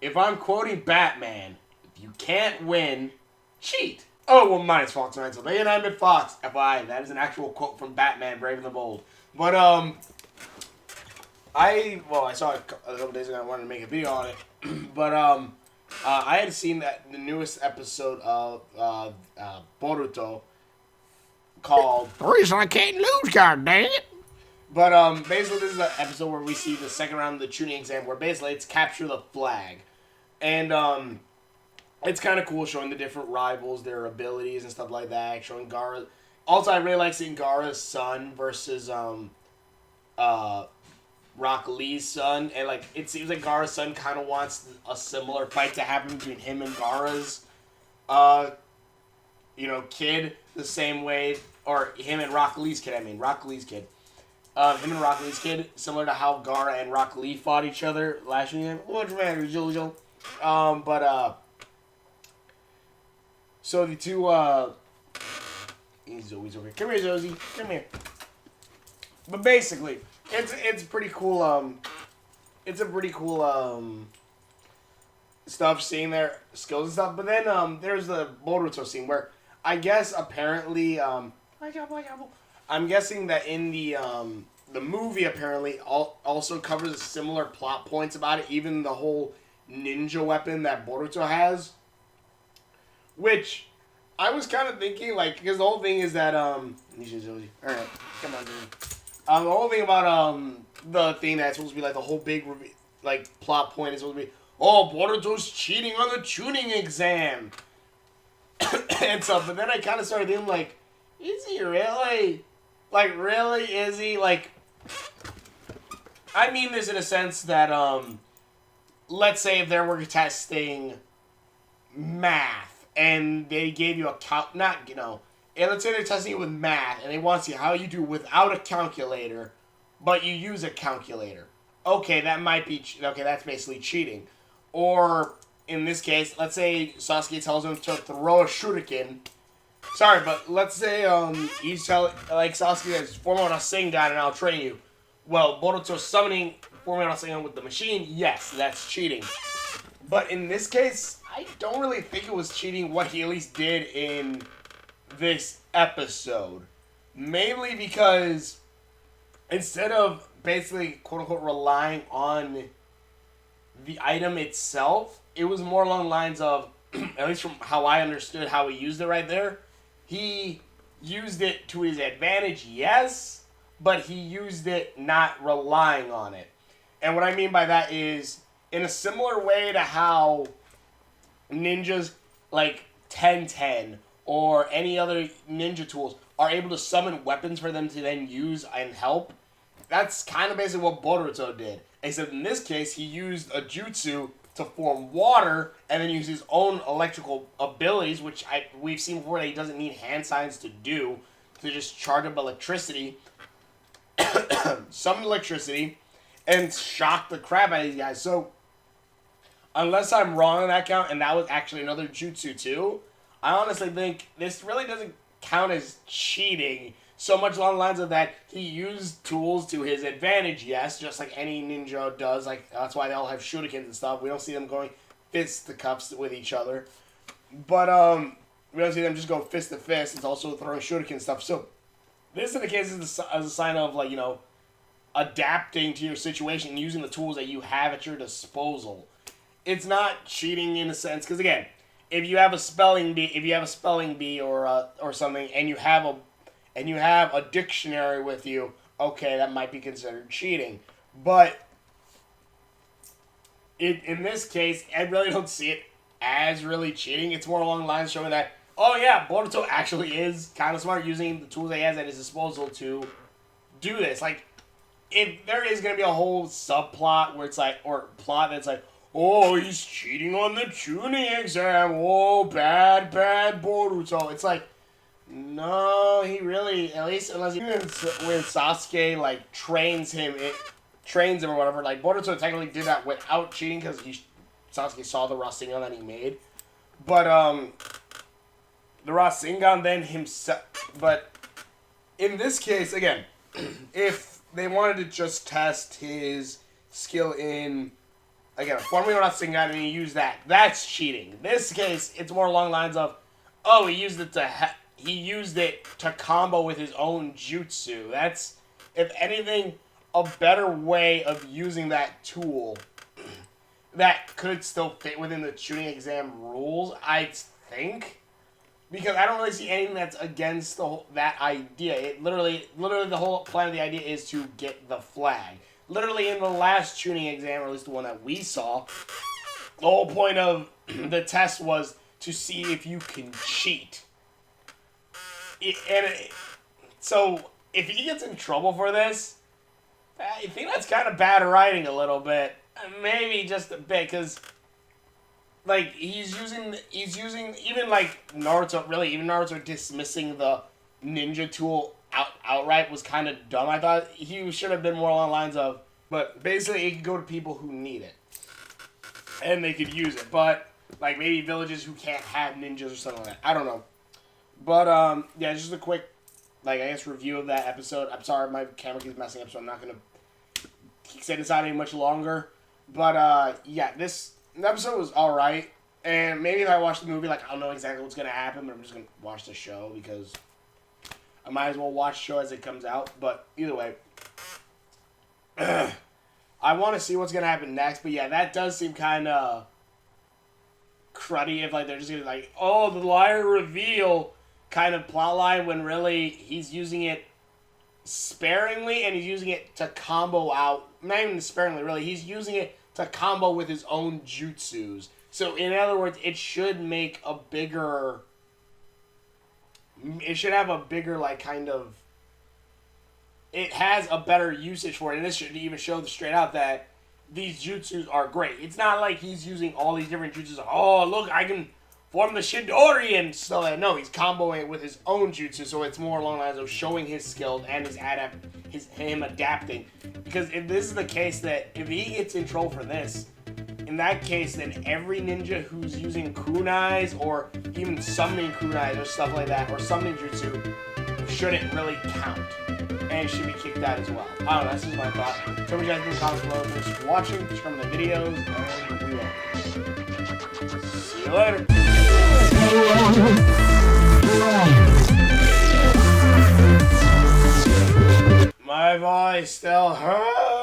if I'm quoting Batman, if you can't win, cheat. Oh, well, mine is Fox 9, so they and I meant Fox. FYI, that is an actual quote from Batman, Brave and the Bold. But, I saw it a couple days ago. I wanted to make a video on it, but I had seen that the newest episode of Boruto called The reason I can't lose, god dang it. But basically, this is an episode where we see the second round of the tuning exam, where basically it's capture the flag, and it's kind of cool showing the different rivals, their abilities and stuff like that. Showing Gaara. Also, I really like seeing Gaara's son versus Rock Lee's son, and like it seems like Gaara's son kind of wants a similar fight to happen between him and Gaara's, kid, the same way, or him and Rock Lee's kid. I mean, Rock Lee's kid. Him and Rock Lee's kid, similar to how Gaara and Rock Lee fought each other last year. Which matters, Jojo. So the two, he's always over here. Come here, Josie. Come here. But basically, it's pretty cool. It's a pretty cool stuff seeing their skills and stuff. But then there's the Boruto scene where I guess apparently I'm guessing that in the movie apparently also covers similar plot points about it. Even the whole ninja weapon that Boruto has, which I was kind of thinking because the whole thing is that all right, come on, dude. The whole thing about the thing that's supposed to be like the whole big plot point is supposed to be, oh, Boruto's cheating on the tuning exam and stuff. But then I kind of started thinking like, is he really? Like, really? Is he? Like, I mean this in a sense that let's say if they were testing math and they gave you a and let's say they're testing it with math, and they want to see how you do without a calculator, but you use a calculator. Okay, that's basically cheating. Or, in this case, let's say Sasuke tells him to throw a shuriken. Sorry, but let's say Sasuke says, form out a Rasengan and I'll train you. Well, Boruto summoning forming out a Rasengan with the machine, yes, that's cheating. But in this case, I don't really think it was cheating what he at least did in this episode. Mainly because instead of basically quote-unquote relying on the item itself, it was more along the lines of, at least from how I understood how he used it right there, he used it to his advantage, yes, but he used it not relying on it. And what I mean by that is, in a similar way to how ninjas like 1010 or any other ninja tools are able to summon weapons for them to then use and help, that's kind of basically what Boruto did. Except in this case, he used a jutsu to form water and then use his own electrical abilities, which we've seen before that he doesn't need hand signs to do, to just charge up electricity, summon electricity, and shock the crap out of these guys. So, unless I'm wrong on that count, and that was actually another jutsu too, I honestly think this really doesn't count as cheating so much along the lines of that he used tools to his advantage, yes, just like any ninja does. Like, that's why they all have shurikens and stuff. We don't see them going fisticuffs with each other. But, we don't see them just go fist to fist. It's also throwing shuriken stuff. So, this in the case is as a sign of, adapting to your situation and using the tools that you have at your disposal. It's not cheating in a sense, because again, if you have a spelling bee or something, and you have a dictionary with you, okay, that might be considered cheating. But in this case, I really don't see it as really cheating. It's more along the lines showing that, oh yeah, Boruto actually is kind of smart using the tools that he has at his disposal to do this. Like, if there is going to be a whole subplot where it's like, or plot that's like, oh, he's cheating on the tuning exam, oh, bad Boruto. It's like, no, he really, at least unless when Sasuke, trains him or whatever, Boruto technically did that without cheating because Sasuke saw the Rasengan that he made. But, the Rasengan then himself, but in this case, again, if they wanted to just test his skill in again, a form wheel not single and you use that. That's cheating. In this case, it's more along the lines of, oh, he used it to combo with his own jutsu. That's, if anything, a better way of using that tool that could still fit within the tuning exam rules, I think. Because I don't really see anything that's against that idea. It literally, the whole plan of the idea is to get the flag. Literally, in the last tuning exam, or at least the one that we saw, the whole point of the test was to see if you can cheat. So, if he gets in trouble for this, I think that's kind of bad writing a little bit. Maybe just a bit, because, like, he's using, even, like, Naruto, really, even Naruto dismissing the ninja tool outright was kind of dumb. I thought he should have been more along the lines of, but basically it could go to people who need it. And they could use it. But, like, maybe villages who can't have ninjas or something like that. I don't know. But, yeah, just a quick, like, I guess, review of that episode. I'm sorry, my camera keeps messing up, so I'm not going to extend this out any much longer. But, yeah, this episode was alright. And maybe if I watch the movie, like, I'll know exactly what's going to happen, but I'm just going to watch the show because I might as well watch the show as it comes out. But either way, I want to see what's going to happen next. But yeah, that does seem kind of cruddy if, like, they're just going to, like, oh, the liar reveal kind of plotline when really he's using it sparingly and he's using it to combo out. Not even sparingly, really. He's using it to combo with his own jutsus. So, in other words, it should make a bigger... It should have a bigger, like, kind of... It has a better usage for it, and this should even show straight out that these jutsus are great. It's not like he's using all these different jutsus. Oh, look, I can form the Shidori and stuff like that. No, he's comboing it with his own jutsu, so it's more along the lines of showing his skill and him adapting. Because if this is the case, that if he gets in trouble for this, in that case, then every ninja who's using kunais or even summoning kunais or stuff like that, or summoning jutsu, shouldn't really count. And should be kicked out as well. I don't know, that's just my thought. Tell me you guys in the comments below. Thanks for watching. Turn the videos, and we will see you later. My voice still hurts.